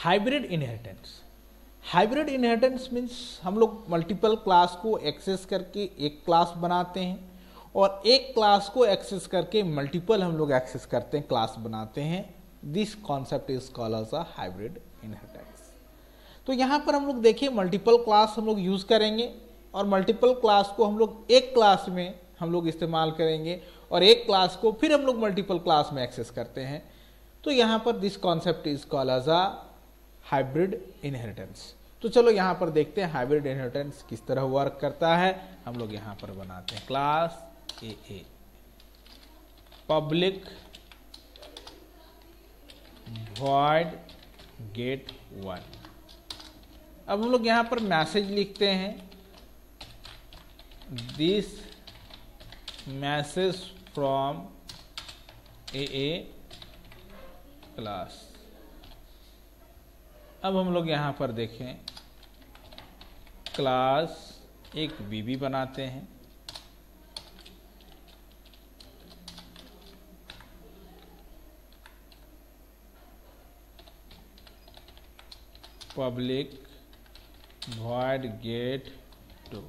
Hybrid inheritance. Hybrid inheritance means हम लोग multiple class को एक्सेस करके एक क्लास बनाते हैं और एक क्लास को एक्सेस करके मल्टीपल हम लोग एक्सेस करते हैं, क्लास बनाते हैं। This concept is called as a hybrid inheritance. तो यहाँ पर हम लोग देखिए मल्टीपल क्लास हम लोग यूज करेंगे और मल्टीपल क्लास को हम लोग एक क्लास में हम लोग इस्तेमाल करेंगे और एक क्लास को फिर हम लोग मल्टीपल क्लास में एक्सेस करते हैं। तो यहाँ पर this concept is called as a hybrid inheritance. तो चलो यहाँ पर देखते हैं हाइब्रिड इनहेरिटेंस किस तरह वर्क करता है। हम लोग यहाँ पर बनाते हैं class A public void get 1। अब हम लोग यहाँ पर मैसेज लिखते हैं, this message from A class. अब हम लोग यहाँ पर देखें क्लास एक बीबी बनाते हैं, पब्लिक वॉइड गेट 2।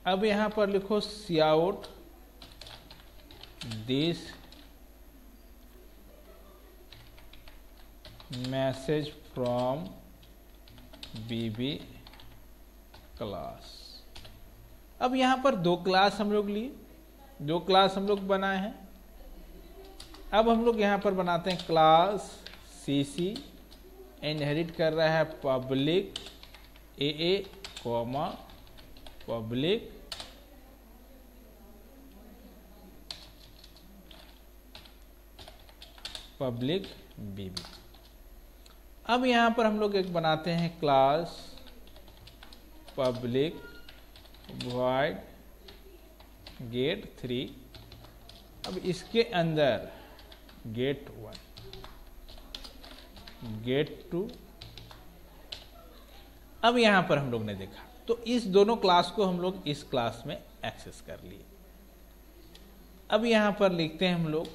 अब यहाँ पर लिखो cout this message from BB class. अब यहाँ पर दो क्लास हम लोग लिए, दो क्लास हम लोग बनाए हैं। अब हम लोग यहाँ पर बनाते हैं क्लास सीसी, इनहेरिट कर रहा है पब्लिक ए कॉमा पब्लिक बीबी। अब यहाँ पर हम लोग एक बनाते हैं क्लास पब्लिक वॉइड गेट 3। अब इसके अंदर गेट 1 गेट 2। अब यहाँ पर हम लोग ने देखा तो इस दोनों क्लास को हम लोग इस क्लास में एक्सेस कर लिए। अब यहाँ पर लिखते हैं हम लोग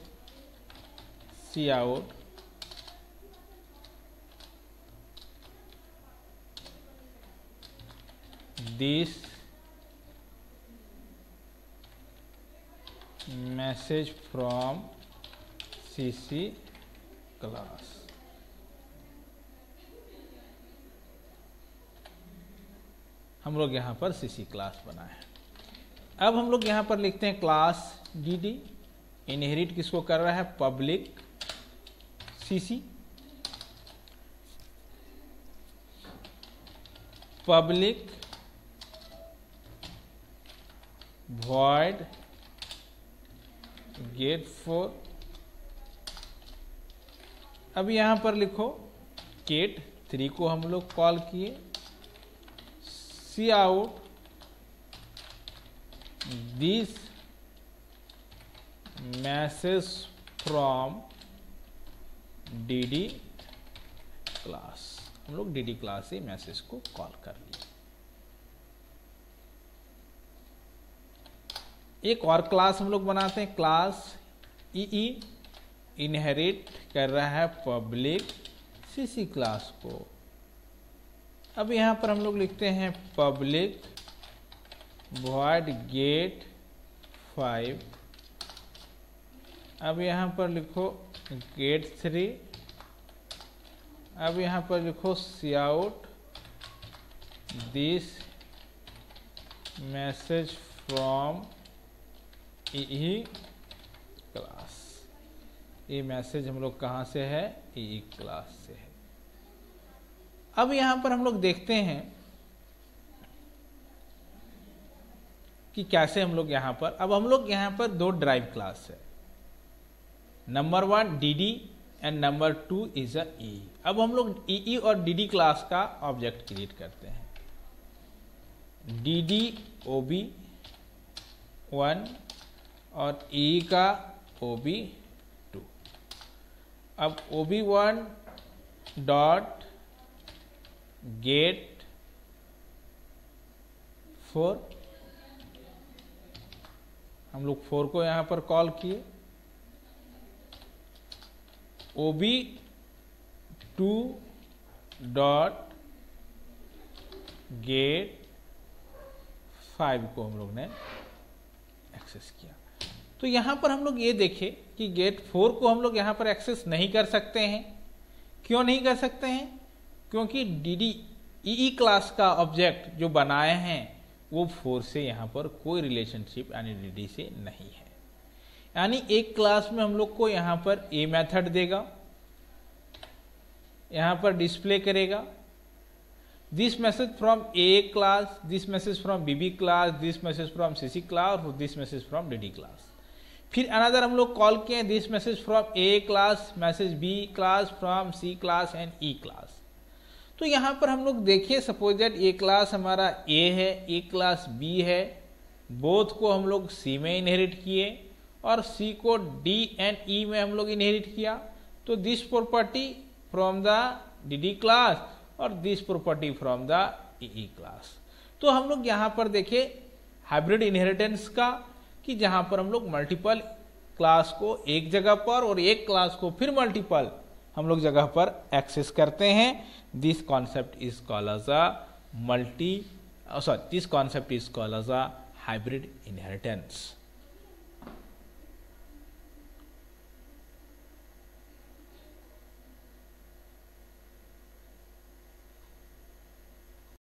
cout this message from CC class. हम लोग यहाँ पर सीसी क्लास बनाए हैं। अब हम लोग यहाँ पर लिखते हैं क्लास डीडी, इनहेरिट किसको कर रहा है public CC, public void get 4। अब यहाँ पर लिखो गेट 3 को हम लोग कॉल किए, cout this message from DD class. हम लोग डीडी क्लास से मैसेज को कॉल कर लिए। एक और क्लास हम लोग बनाते हैं क्लास ई, इनहेरिट कर रहा है पब्लिक सीसी क्लास को। अब यहाँ पर हम लोग लिखते हैं पब्लिक वॉइड गेट 5। अब यहाँ पर लिखो गेट 3। अब यहाँ पर लिखो cout this message from E class. ये मैसेज हम लोग कहाँ से है, ई क्लास से है। अब यहाँ पर हम लोग देखते हैं कि कैसे हम लोग यहाँ पर, अब हम लोग यहाँ पर दो ड्राइव क्लास है, number 1 D and number 2 is a E. अब हम लोग ई और डी क्लास का ऑब्जेक्ट क्रिएट करते हैं, डी ओबी 1 और ई का ओबी 2। अब OB1 डॉट गेट 4, हम लोग 4 को यहां पर कॉल किए, OB2 डॉट गेट 5 को हम लोग ने एक्सेस किया। तो यहां पर हम लोग ये देखें कि गेट 4 को हम लोग यहां पर एक्सेस नहीं कर सकते हैं। क्यों नहीं कर सकते हैं? क्योंकि DDEE क्लास का ऑब्जेक्ट जो बनाए हैं वो 4 से यहां पर कोई रिलेशनशिप यानी DD से नहीं है। यानी एक क्लास में हम लोग को यहां पर ए मेथड देगा, यहां पर डिस्प्ले करेगा this message from A class, this message from BB class, this message from CC class और this message from DD class. फिर अनदर हम लोग कॉल किए this message from A class, message B class, from C class and E class. तो यहां पर हम लोग देखिए सपोज दैट ए क्लास हमारा A है, ए क्लास B है, बोथ को हम लोग C में इनहेरिट किए और C को D एंड E में हम लोग इनहेरिट किया। तो this property from the DD class और this property from the EE class. तो हम लोग यहाँ पर देखें हाइब्रिड इनहेरिटेंस का कि जहाँ पर हम लोग मल्टीपल क्लास को एक जगह पर और एक क्लास को फिर मल्टीपल हम लोग जगह पर एक्सेस करते हैं। This concept is called as a this concept is called as a hybrid inheritance.